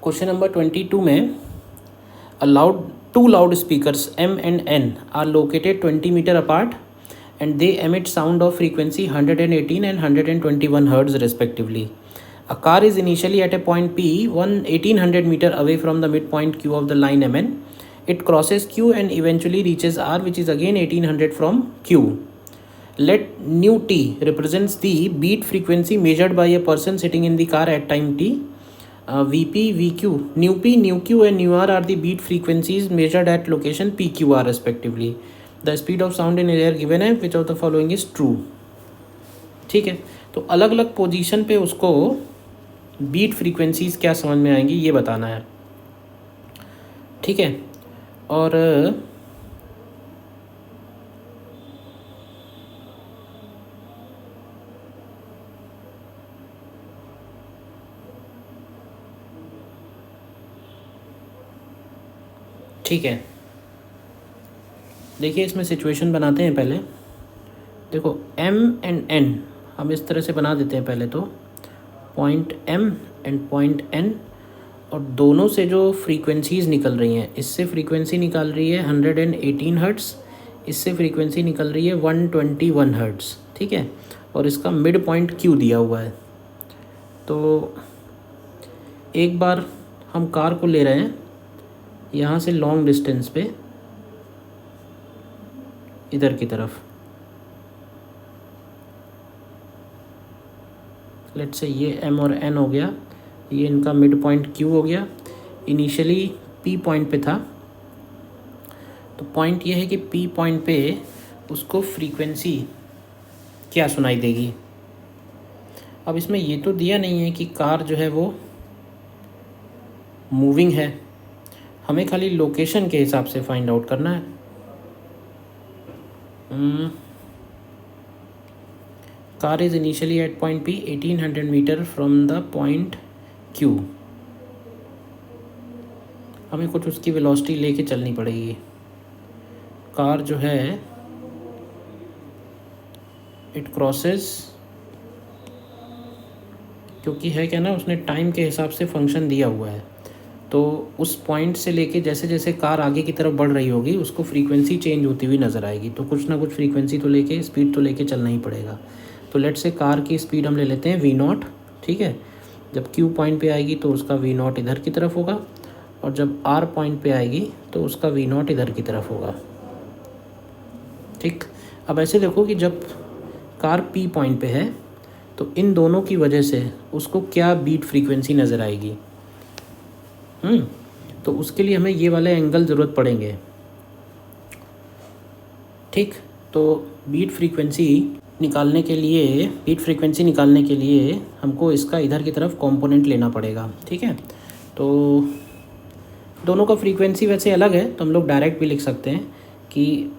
Question number 22 में two loudspeakers M and N are located 20 meter apart and they emit sound of frequency 118 and 121 hertz respectively. A car is initially at a point P 1800 meter away from the midpoint Q of the line MN. It crosses Q and eventually reaches R, which is again 1800 from Q. Let nu T represents the beat frequency measured by a person sitting in the car at time T. Vp, Vq, nu P, nu Q and nu R are the beat frequencies measured at location PQR respectively. The speed of sound in air given है, which of the following is true. ठीक है, तो अलग अलग position पे उसको beat frequencies क्या समझ में आएंगी ये बताना है. ठीक है, और ठीक है, देखिए इसमें सिचुएशन बनाते हैं. पहले देखो M एंड N हम इस तरह से बना देते हैं. पहले तो point M and point N, और दोनों से जो फ्रीक्वेंसीज निकल रही हैं, इससे फ्रीक्वेंसी निकाल रही है 118 हर्ट्ज़, इससे फ्रीक्वेंसी निकल रही है 121 हर्ट्ज़. ठीक है, और इसका मिड पॉइंट Q दिया हुआ है. तो एक बार हम कार को ले रहे हैं यहाँ से लॉन्ग डिस्टेंस पे इधर की तरफ. लेट्स से ये M और N हो गया, ये इनका मिड पॉइंट Q हो गया. इनिशियली P पॉइंट पे था, तो पॉइंट ये है कि P पॉइंट पे उसको फ्रीक्वेंसी क्या सुनाई देगी. अब इसमें ये तो दिया नहीं है कि कार जो है वो मूविंग है, हमें खाली लोकेशन के हिसाब से फाइंड आउट करना है. Car is initially at point P 1800 meter from the point Q. हमें कुछ उसकी वेलोसिटी लेके चलनी पड़ेगी. कार जो है इट क्रॉसेस, क्योंकि है क्या ना, उसने टाइम के हिसाब से फंक्शन दिया हुआ है, तो उस पॉइंट से लेके जैसे जैसे कार आगे की तरफ बढ़ रही होगी उसको फ्रीक्वेंसी चेंज होती हुई नज़र आएगी. तो कुछ ना कुछ फ्रीक्वेंसी तो लेके, स्पीड तो लेके चलना ही पड़ेगा. तो लेट से कार की स्पीड हम ले लेते हैं V0. ठीक है, जब Q पॉइंट पे आएगी तो उसका V0 इधर की तरफ होगा, और जब R पॉइंट पे आएगी तो उसका V0 इधर की तरफ होगा. ठीक, अब ऐसे देखो कि जब कार P पॉइंट पे है तो इन दोनों की वजह से उसको क्या बीट फ्रीक्वेंसी नज़र आएगी. तो उसके लिए हमें ये वाले एंगल ज़रूरत पड़ेंगे. ठीक, तो बीट फ्रीक्वेंसी निकालने के लिए हमको इसका इधर की तरफ कंपोनेंट लेना पड़ेगा. ठीक है, तो दोनों का फ्रीक्वेंसी वैसे अलग है, तो हम लोग डायरेक्ट भी लिख सकते हैं कि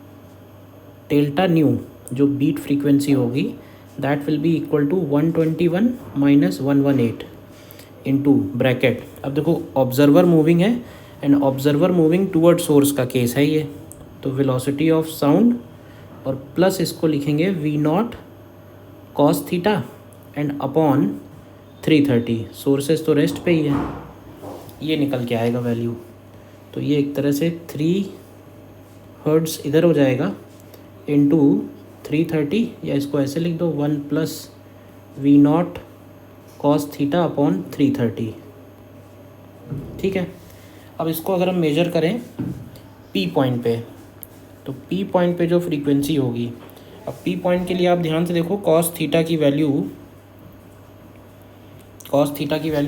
डेल्टा न्यू जो बीट फ्रीक्वेंसी होगी that will be equal to 121 minus 118 into bracket. अब देखो ऑब्जर्वर मूविंग है and observer moving toward source का केस है ये, तो वेलोसिटी ऑफ साउंड और प्लस इसको लिखेंगे V0 cos theta and upon 330. Sources तो रेस्ट पे ही है, ये निकल के आएगा वैल्यू. तो ये एक तरह से 3 हर्ट्ज़ इधर हो जाएगा इनटू 330, या इसको ऐसे लिख दो 1 plus V0 cos theta upon 330. ठीक है, अब इसको अगर हम मेजर करें P पॉइंट पे, तो P पॉइंट पे जो फ्रीक्वेंसी होगी, अब P पॉइंट के लिए आप ध्यान से देखो cos थीटा की वैल्यू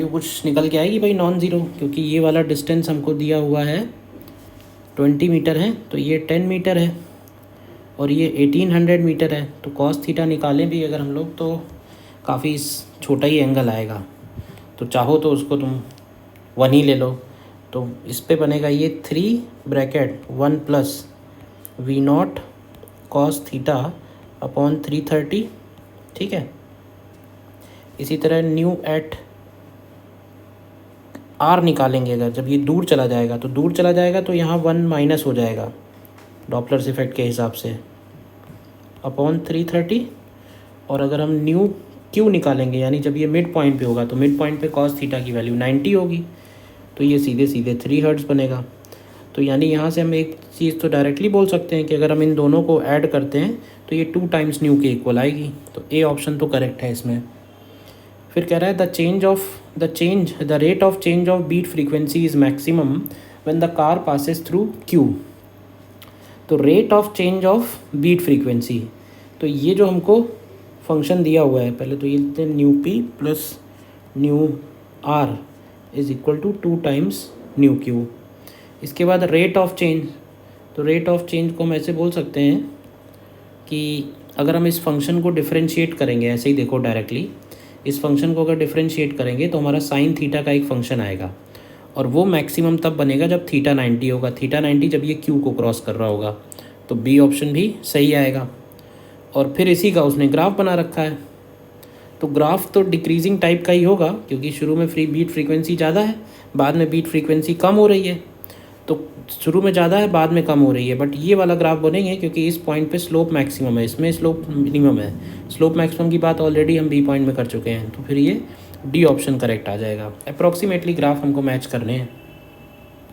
कुछ निकल के आएगी भाई, नॉन ज़ीरो, क्योंकि ये वाला डिस्टेंस हमको दिया हुआ है 20 मीटर है, तो ये 10 मीटर है और ये 1800 मीटर है. तो cos थीटा निकालें भी अगर हम लोग तो काफ़ी छोटा ही एंगल आएगा. तो चाहो तो उसको तुम 1 ही ले लो, तो इस पे बनेगा ये 3 bracket 1 plus V0 cos theta upon 330. ठीक है, इसी तरह न्यू एट R निकालेंगे अगर, जब ये दूर चला जाएगा तो यहाँ 1 माइनस हो जाएगा डॉपलर्स इफेक्ट के हिसाब से अपॉन 330. और अगर हम न्यू Q निकालेंगे, यानी जब ये मिड पॉइंट पे होगा, तो मिड पॉइंट पे cos थीटा की वैल्यू 90 होगी. तो ये सीधे सीधे 3 हर्ट्ज़ बनेगा। तो यानी यहाँ से हम एक चीज़ तो डायरेक्टली बोल सकते हैं कि अगर हम इन दोनों को ऐड करते हैं तो ये 2 टाइम्स न्यू के इक्वल आएगी। तो ए ऑप्शन तो करेक्ट है इसमें। फिर कह रहा है the rate of change of beat frequency is maximum when the car passes through Q. तो rate of change of beat frequency, तो ये जो हमको फंक्शन दिया हुआ है, पहले तो ये लिखते हैं nu P plus nu R is equal to 2 times nu Q. इसके बाद रेट ऑफ चेंज, तो रेट ऑफ चेंज को हम ऐसे बोल सकते हैं कि अगर हम इस फंक्शन को डिफरेंशिएट करेंगे, ऐसे ही देखो डायरेक्टली इस फंक्शन को अगर डिफरेंशिएट करेंगे तो हमारा साइन थीटा का एक फंक्शन आएगा और वो मैक्सिमम तब बनेगा जब थीटा 90 होगा। थीटा 90 जब ये क्यू को क्रॉस कर रहा होगा। तो बी ऑप्शन भी सही आएगा। और फिर इसी का उसने ग्राफ बना रखा है, तो ग्राफ तो डिक्रीजिंग टाइप का ही होगा क्योंकि शुरू में बीट फ्रीक्वेंसी ज़्यादा है, बाद में बीट फ्रीक्वेंसी कम हो रही है। तो शुरू में ज़्यादा है, बाद में कम हो रही है, बट ये वाला ग्राफ बनेंगे क्योंकि इस पॉइंट पे स्लोप मैक्सिमम है, इसमें स्लोप मिनिमम है। स्लोप मैक्सिमम की बात ऑलरेडी हम बी पॉइंट में कर चुके हैं, तो फिर ये डी ऑप्शन करेक्ट आ जाएगा। अप्रॉक्सीमेटली ग्राफ हमको मैच करने हैं।